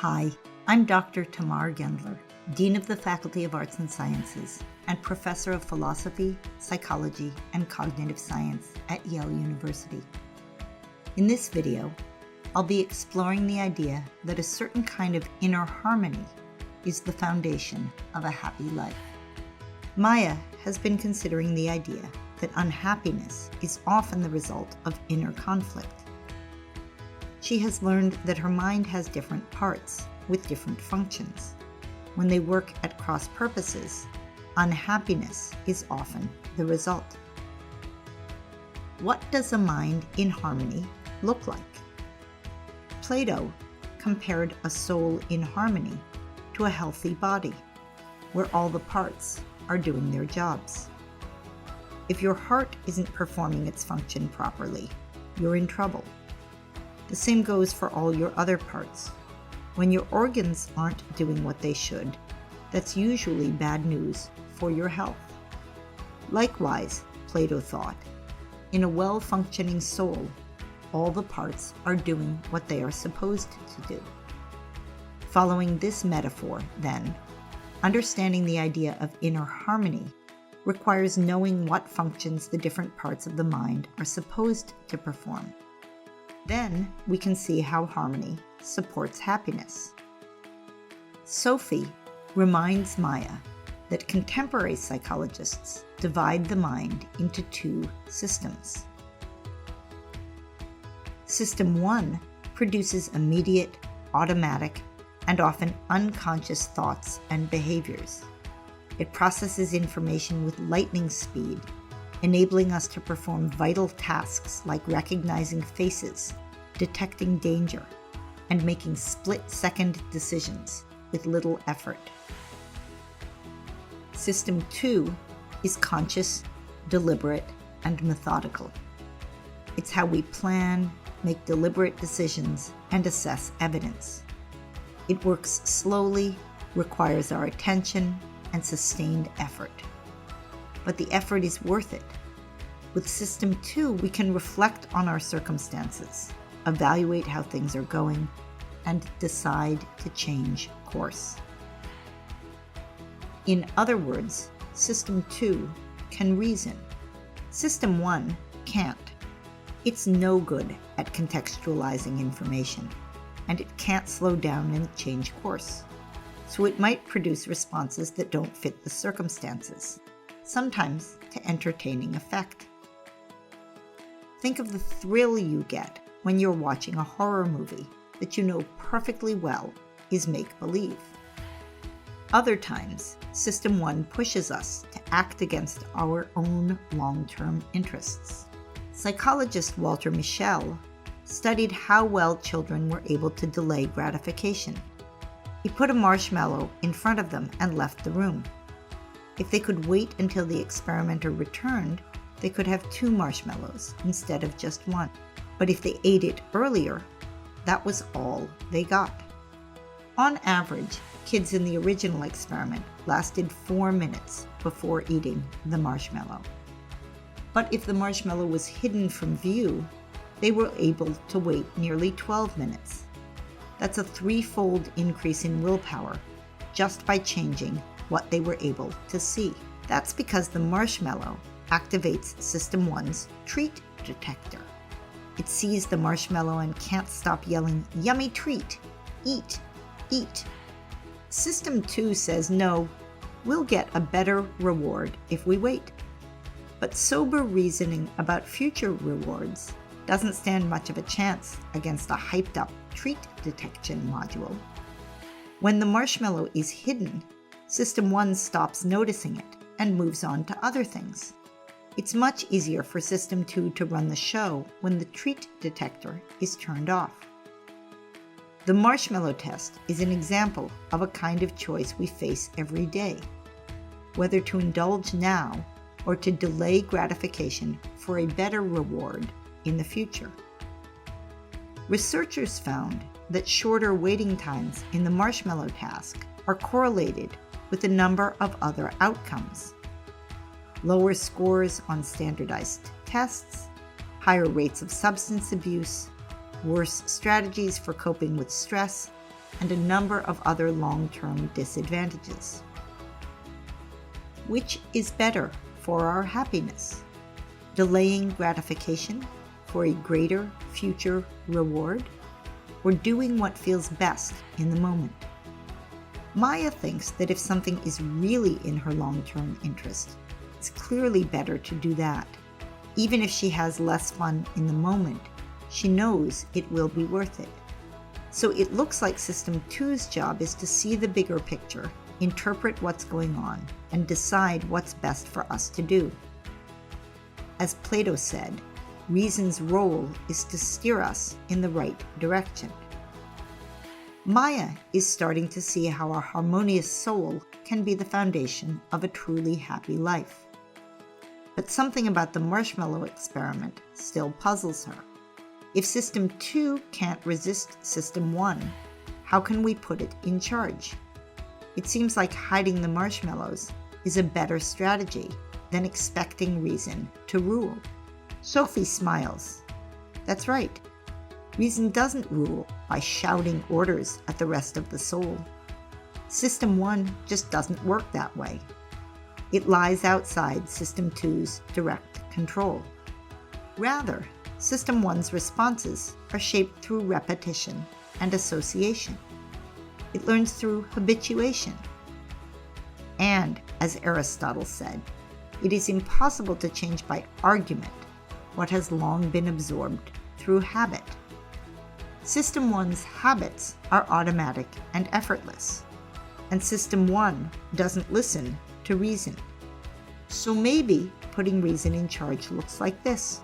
Hi, I'm Dr. Tamar Gendler, Dean of the Faculty of Arts and Sciences and Professor of Philosophy, Psychology, and Cognitive Science at Yale University. In this video, I'll be exploring the idea that a certain kind of inner harmony is the foundation of a happy life. Maya has been considering the idea that unhappiness is often the result of inner conflict. She has learned that her mind has different parts with different functions. When they work at cross purposes, unhappiness is often the result. What does a mind in harmony look like? Plato compared a soul in harmony to a healthy body, where all the parts are doing their jobs. If your heart isn't performing its function properly, you're in trouble. The same goes for all your other parts. When your organs aren't doing what they should, that's usually bad news for your health. Likewise, Plato thought, in a well-functioning soul, all the parts are doing what they are supposed to do. Following this metaphor, then, understanding the idea of inner harmony requires knowing what functions the different parts of the mind are supposed to perform. Then we can see how harmony supports happiness. Sophie reminds Maya that contemporary psychologists divide the mind into two systems. System 1 produces immediate, automatic, and often unconscious thoughts and behaviors. It processes information with lightning speed, enabling us to perform vital tasks like recognizing faces, detecting danger, and making split-second decisions with little effort. System 2 is conscious, deliberate, and methodical. It's how we plan, make deliberate decisions, and assess evidence. It works slowly, requires our attention, and sustained effort. But the effort is worth it. With System 2, we can reflect on our circumstances, evaluate how things are going, and decide to change course. In other words, System 2 can reason. System 1 can't. It's no good at contextualizing information, and it can't slow down and change course. So it might produce responses that don't fit the circumstances, sometimes to entertaining effect. Think of the thrill you get when you're watching a horror movie that you know perfectly well is make-believe. Other times, System 1 pushes us to act against our own long-term interests. Psychologist Walter Mischel studied how well children were able to delay gratification. He put a marshmallow in front of them and left the room. If they could wait until the experimenter returned, they could have 2 marshmallows instead of just 1. But if they ate it earlier, that was all they got. On average, kids in the original experiment lasted 4 minutes before eating the marshmallow. But if the marshmallow was hidden from view, they were able to wait nearly 12 minutes. That's a 3-fold increase in willpower just by changing what they were able to see. That's because the marshmallow activates System 1's treat detector. It sees the marshmallow and can't stop yelling, "Yummy treat! Eat! Eat!" System 2 says, no, we'll get a better reward if we wait. But sober reasoning about future rewards doesn't stand much of a chance against a hyped-up treat detection module. When the marshmallow is hidden, System 1 stops noticing it and moves on to other things. It's much easier for System 2 to run the show when the treat detector is turned off. The marshmallow test is an example of a kind of choice we face every day, whether to indulge now or to delay gratification for a better reward in the future. Researchers found that shorter waiting times in the marshmallow task are correlated with a number of other outcomes. Lower scores on standardized tests, higher rates of substance abuse, worse strategies for coping with stress, and a number of other long-term disadvantages. Which is better for our happiness? Delaying gratification for a greater future reward, or doing what feels best in the moment? Maya thinks that if something is really in her long-term interest, it's clearly better to do that. Even if she has less fun in the moment, she knows it will be worth it. So it looks like System 2's job is to see the bigger picture, interpret what's going on, and decide what's best for us to do. As Plato said, reason's role is to steer us in the right direction. Maya is starting to see how a harmonious soul can be the foundation of a truly happy life. But something about the marshmallow experiment still puzzles her. If System 2 can't resist System 1, how can we put it in charge? It seems like hiding the marshmallows is a better strategy than expecting reason to rule. Sophie smiles. That's right. Reason doesn't rule by shouting orders at the rest of the soul. System 1 just doesn't work that way. It lies outside System 2's direct control. Rather, System 1's responses are shaped through repetition and association. It learns through habituation. And, as Aristotle said, it is impossible to change by argument what has long been absorbed through habit. System 1's habits are automatic and effortless, and System 1 doesn't listen to reason. So maybe putting reason in charge looks like this.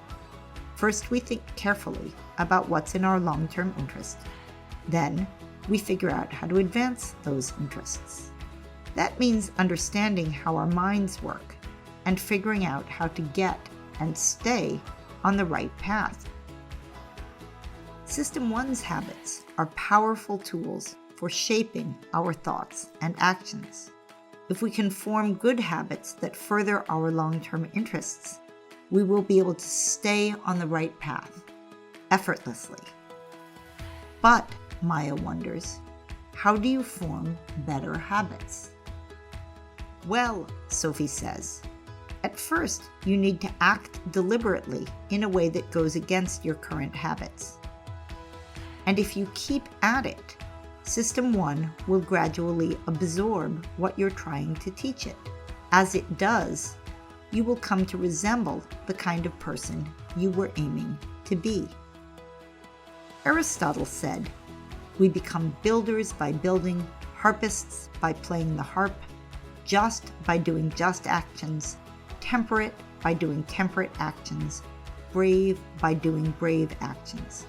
First, we think carefully about what's in our long-term interest. Then, we figure out how to advance those interests. That means understanding how our minds work and figuring out how to get and stay on the right path. System 1's habits are powerful tools for shaping our thoughts and actions. If we can form good habits that further our long-term interests, we will be able to stay on the right path, effortlessly. But, Maya wonders, how do you form better habits? Well, Sophie says, at first you need to act deliberately in a way that goes against your current habits. And if you keep at it, System 1 will gradually absorb what you're trying to teach it. As it does, you will come to resemble the kind of person you were aiming to be. Aristotle said, "We become builders by building, harpists by playing the harp, just by doing just actions, temperate by doing temperate actions, brave by doing brave actions."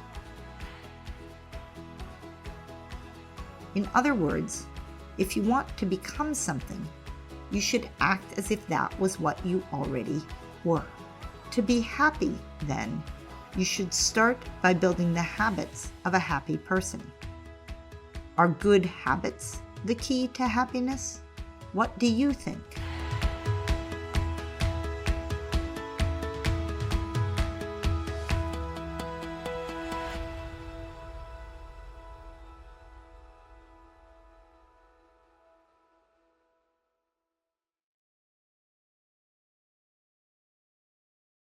In other words, if you want to become something, you should act as if that was what you already were. To be happy, then, you should start by building the habits of a happy person. Are good habits the key to happiness? What do you think?